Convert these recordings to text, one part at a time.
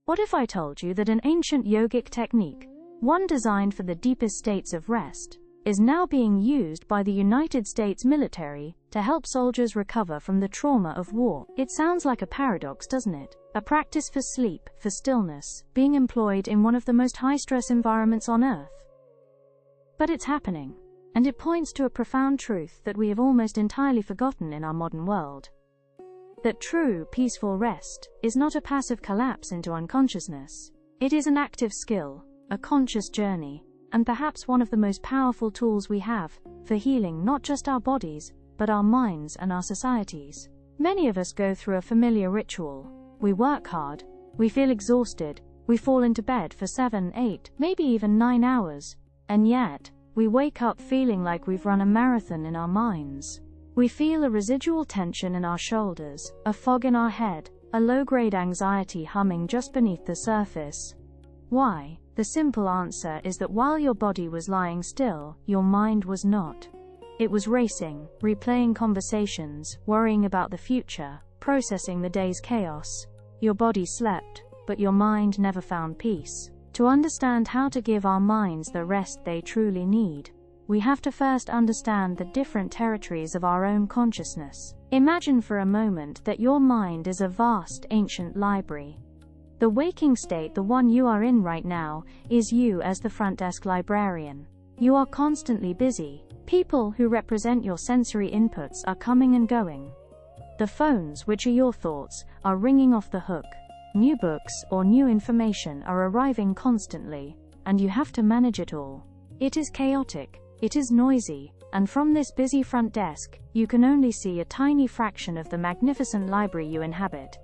What if I told you that an ancient yogic technique, one designed for the deepest states of rest, is now being used by the United States military to help soldiers recover from the trauma of war? It sounds like a paradox, doesn't it? A practice for sleep, for stillness, being employed in one of the most high-stress environments on Earth. But it's happening, and it points to a profound truth that we have almost entirely forgotten in our modern world. That true, peaceful rest is not a passive collapse into unconsciousness. It is an active skill, a conscious journey, and perhaps one of the most powerful tools we have for healing not just our bodies, but our minds and our societies. Many of us go through a familiar ritual. We work hard, we feel exhausted, we fall into bed for 7, 8, maybe even 9 hours, and yet, we wake up feeling like we've run a marathon in our minds. We feel a residual tension in our shoulders, a fog in our head, a low-grade anxiety humming just beneath the surface. Why? The simple answer is that while your body was lying still, your mind was not. It was racing, replaying conversations, worrying about the future, processing the day's chaos. Your body slept, but your mind never found peace. To understand how to give our minds the rest they truly need, we have to first understand the different territories of our own consciousness. Imagine for a moment that your mind is a vast, ancient library. The waking state, the one you are in right now, is you as the front desk librarian. You are constantly busy. People who represent your sensory inputs are coming and going. The phones, which are your thoughts, are ringing off the hook. New books or new information are arriving constantly, and you have to manage it all. It is chaotic. It is noisy, and from this busy front desk, you can only see a tiny fraction of the magnificent library you inhabit.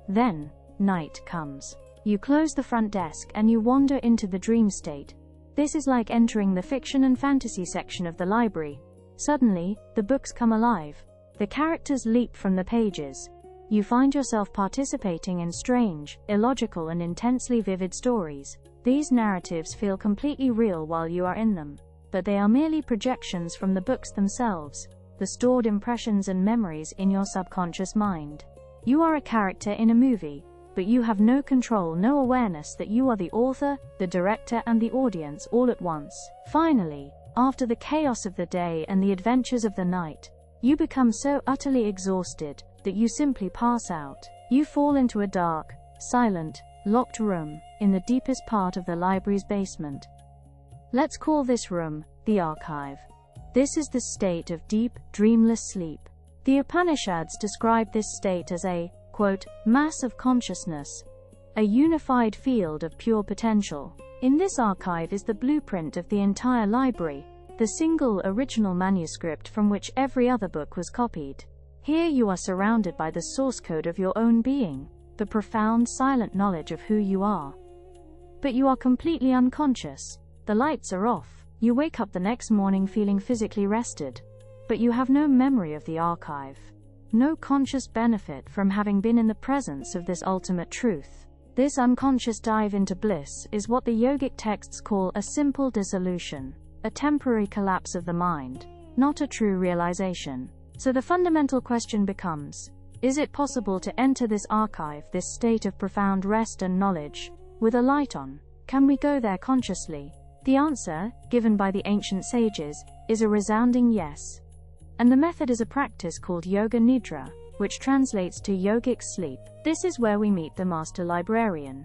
Then, night comes. You close the front desk and you wander into the dream state. This is like entering the fiction and fantasy section of the library. Suddenly, the books come alive. The characters leap from the pages. You find yourself participating in strange, illogical and intensely vivid stories. These narratives feel completely real while you are in them. But they are merely projections from the books themselves, the stored impressions and memories in your subconscious mind. You are a character in a movie, but you have no control, no awareness that you are the author, the director and the audience all at once. Finally, after the chaos of the day and the adventures of the night, you become so utterly exhausted that you simply pass out. You fall into a dark, silent, locked room in the deepest part of the library's basement. Let's call this room the archive. This is the state of deep, dreamless sleep. The Upanishads describe this state as a, quote, mass of consciousness, a unified field of pure potential. In this archive is the blueprint of the entire library, the single original manuscript from which every other book was copied. Here you are surrounded by the source code of your own being, the profound silent knowledge of who you are. But you are completely unconscious. The lights are off. You wake up the next morning feeling physically rested, but you have no memory of the archive. No conscious benefit from having been in the presence of this ultimate truth. This unconscious dive into bliss is what the yogic texts call a simple dissolution, a temporary collapse of the mind, not a true realization. So the fundamental question becomes, is it possible to enter this archive, this state of profound rest and knowledge, with a light on? Can we go there consciously? The answer, given by the ancient sages, is a resounding yes. And the method is a practice called Yoga Nidra, which translates to yogic sleep. This is where we meet the master librarian.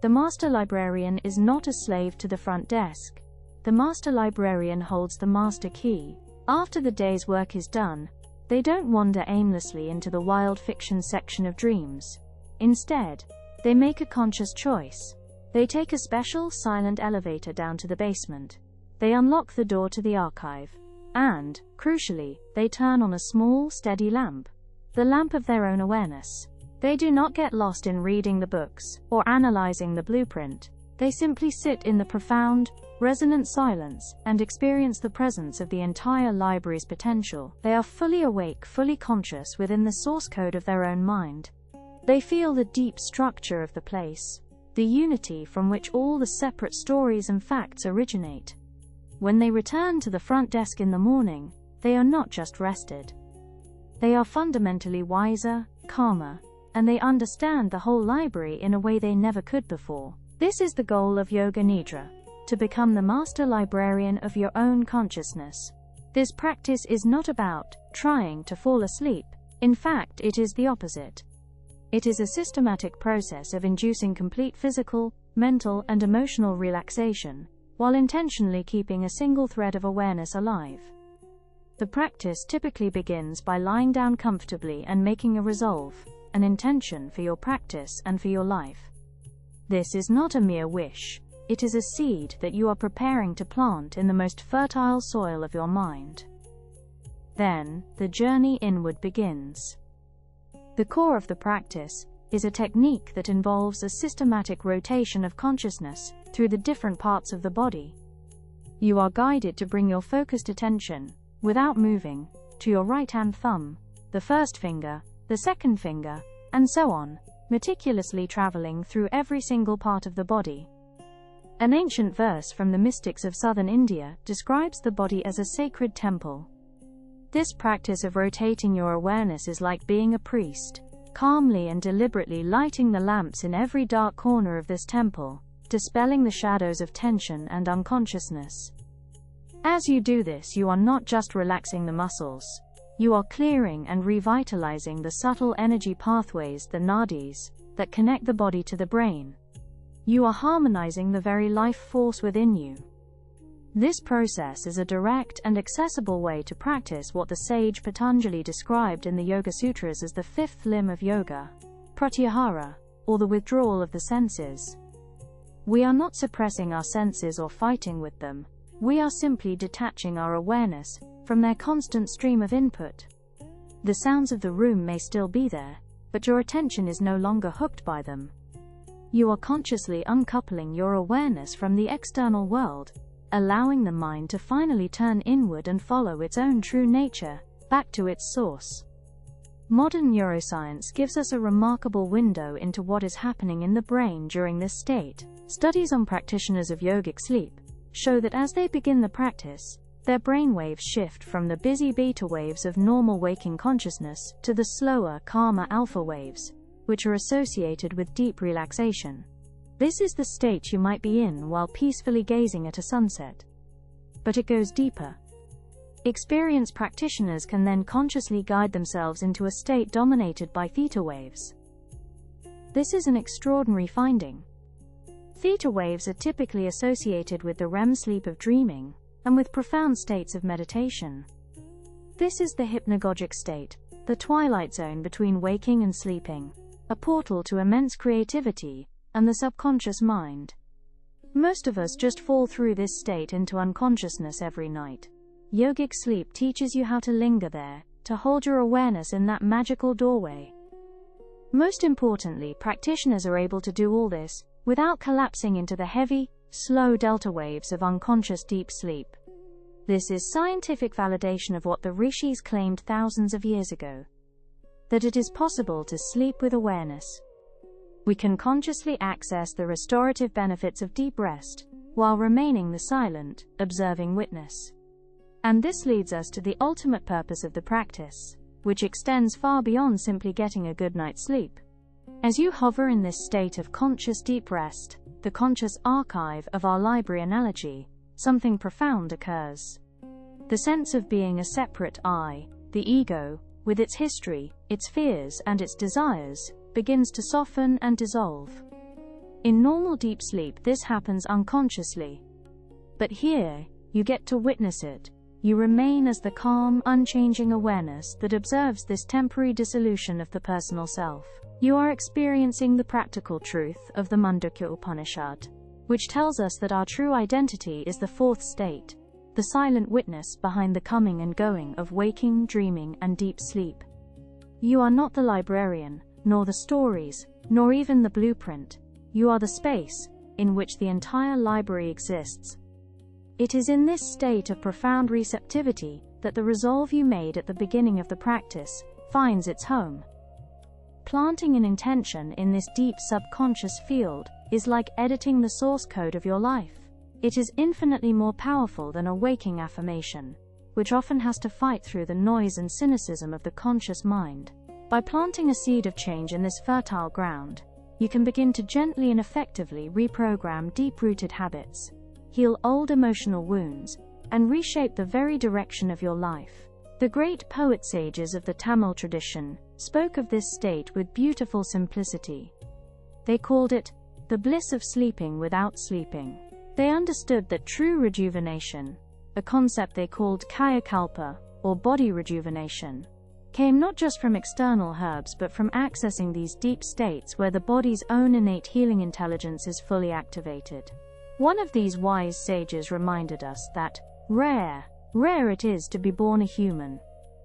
The master librarian is not a slave to the front desk. The master librarian holds the master key. After the day's work is done, they don't wander aimlessly into the wild fiction section of dreams. Instead, they make a conscious choice. They take a special, silent elevator down to the basement. They unlock the door to the archive. And, crucially, they turn on a small, steady lamp. The lamp of their own awareness. They do not get lost in reading the books, or analyzing the blueprint. They simply sit in the profound, resonant silence, and experience the presence of the entire library's potential. They are fully awake, fully conscious within the source code of their own mind. They feel the deep structure of the place, the unity from which all the separate stories and facts originate. When they return to the front desk in the morning, they are not just rested. They are fundamentally wiser, calmer, and they understand the whole library in a way they never could before. This is the goal of Yoga Nidra, to become the master librarian of your own consciousness. This practice is not about trying to fall asleep. In fact, it is the opposite. It is a systematic process of inducing complete physical, mental, and emotional relaxation, while intentionally keeping a single thread of awareness alive. The practice typically begins by lying down comfortably and making a resolve, an intention for your practice and for your life. This is not a mere wish. It is a seed that you are preparing to plant in the most fertile soil of your mind. Then, the journey inward begins. The core of the practice is a technique that involves a systematic rotation of consciousness through the different parts of the body. You are guided to bring your focused attention, without moving, to your right hand thumb, the first finger, the second finger, and so on, meticulously traveling through every single part of the body. An ancient verse from the mystics of southern India describes the body as a sacred temple. This practice of rotating your awareness is like being a priest, calmly and deliberately lighting the lamps in every dark corner of this temple, dispelling the shadows of tension and unconsciousness. As you do this, you are not just relaxing the muscles. You are clearing and revitalizing the subtle energy pathways, the nadis, that connect the body to the brain. You are harmonizing the very life force within you. This process is a direct and accessible way to practice what the sage Patanjali described in the Yoga Sutras as the fifth limb of yoga, pratyahara, or the withdrawal of the senses. We are not suppressing our senses or fighting with them. We are simply detaching our awareness from their constant stream of input. The sounds of the room may still be there, but your attention is no longer hooked by them. You are consciously uncoupling your awareness from the external world, allowing the mind to finally turn inward and follow its own true nature, back to its source. Modern neuroscience gives us a remarkable window into what is happening in the brain during this state. Studies on practitioners of yogic sleep show that as they begin the practice, their brainwaves shift from the busy beta waves of normal waking consciousness to the slower, calmer alpha waves, which are associated with deep relaxation. This is the state you might be in while peacefully gazing at a sunset. But it goes deeper. Experienced practitioners can then consciously guide themselves into a state dominated by theta waves. This is an extraordinary finding. Theta waves are typically associated with the REM sleep of dreaming, and with profound states of meditation. This is the hypnagogic state, the twilight zone between waking and sleeping, a portal to immense creativity and the subconscious mind. Most of us just fall through this state into unconsciousness every night. Yogic sleep teaches you how to linger there, to hold your awareness in that magical doorway. Most importantly, practitioners are able to do all this without collapsing into the heavy, slow delta waves of unconscious deep sleep. This is scientific validation of what the rishis claimed thousands of years ago: that it is possible to sleep with awareness. We can consciously access the restorative benefits of deep rest, while remaining the silent, observing witness. And this leads us to the ultimate purpose of the practice, which extends far beyond simply getting a good night's sleep. As you hover in this state of conscious deep rest, the conscious archive of our library analogy, something profound occurs. The sense of being a separate I, the ego, with its history, its fears, and its desires, begins to soften and dissolve. In normal deep sleep, this happens unconsciously. But here, you get to witness it. You remain as the calm, unchanging awareness that observes this temporary dissolution of the personal self. You are experiencing the practical truth of the Mandukya Upanishad, which tells us that our true identity is the fourth state, the silent witness behind the coming and going of waking, dreaming, and deep sleep. You are not the librarian, nor the stories, nor even the blueprint. You are the space in which the entire library exists. It is in this state of profound receptivity that the resolve you made at the beginning of the practice finds its home. Planting an intention in this deep subconscious field is like editing the source code of your life. It is infinitely more powerful than a waking affirmation, which often has to fight through the noise and cynicism of the conscious mind. By planting a seed of change in this fertile ground, you can begin to gently and effectively reprogram deep-rooted habits, heal old emotional wounds, and reshape the very direction of your life. The great poet-sages of the Tamil tradition spoke of this state with beautiful simplicity. They called it the bliss of sleeping without sleeping. They understood that true rejuvenation, a concept they called kayakalpa, or body rejuvenation, came not just from external herbs but from accessing these deep states where the body's own innate healing intelligence is fully activated. One of these wise sages reminded us that rare it is to be born a human.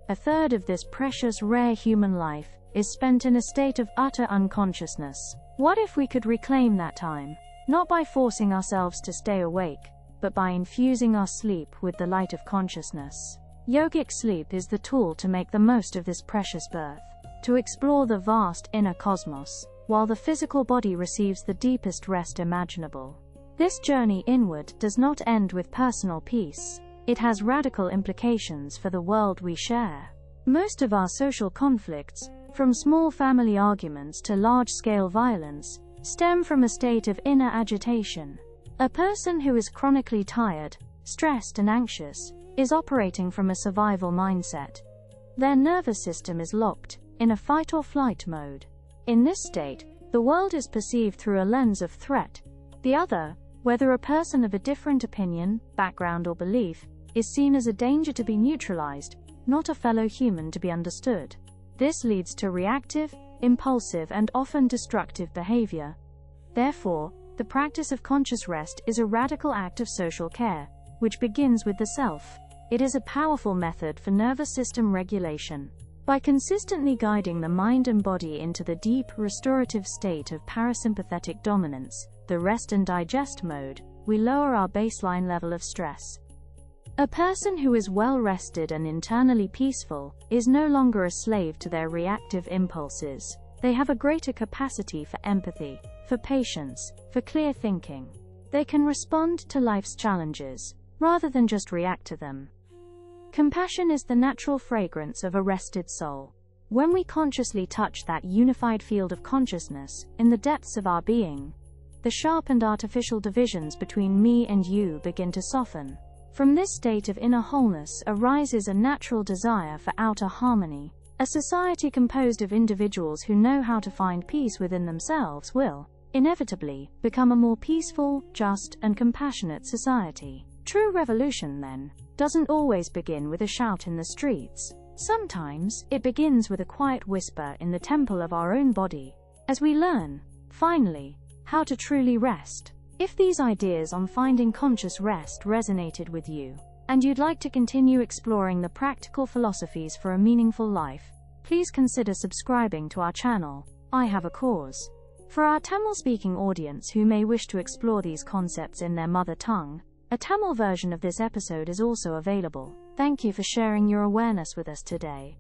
A third of this precious rare human life is spent in a state of utter unconsciousness. What if we could reclaim that time, not by forcing ourselves to stay awake, but by infusing our sleep with the light of consciousness? Yogic sleep is the tool to make the most of this precious birth, to explore the vast inner cosmos, while the physical body receives the deepest rest imaginable. This journey inward does not end with personal peace. It has radical implications for the world we share. Most of our social conflicts, from small family arguments to large-scale violence, stem from a state of inner agitation. A person who is chronically tired, stressed and anxious is operating from a survival mindset. Their nervous system is locked in a fight-or-flight mode. In this state, the world is perceived through a lens of threat. The other, whether a person of a different opinion, background or belief, is seen as a danger to be neutralized, not a fellow human to be understood. This leads to reactive, impulsive and often destructive behavior. Therefore, the practice of conscious rest is a radical act of social care, which begins with the self. It is a powerful method for nervous system regulation. By consistently guiding the mind and body into the deep, restorative state of parasympathetic dominance, the rest and digest mode, we lower our baseline level of stress. A person who is well rested and internally peaceful is no longer a slave to their reactive impulses. They have a greater capacity for empathy, for patience, for clear thinking. They can respond to life's challenges, rather than just react to them. Compassion is the natural fragrance of a rested soul. When we consciously touch that unified field of consciousness, in the depths of our being, the sharp and artificial divisions between me and you begin to soften. From this state of inner wholeness arises a natural desire for outer harmony. A society composed of individuals who know how to find peace within themselves will, inevitably, become a more peaceful, just, and compassionate society. True revolution, then, doesn't always begin with a shout in the streets. Sometimes, it begins with a quiet whisper in the temple of our own body, as we learn, finally, how to truly rest. If these ideas on finding conscious rest resonated with you, and you'd like to continue exploring the practical philosophies for a meaningful life, please consider subscribing to our channel, I Have a Cause. For our Tamil-speaking audience who may wish to explore these concepts in their mother tongue, a Tamil version of this episode is also available. Thank you for sharing your awareness with us today.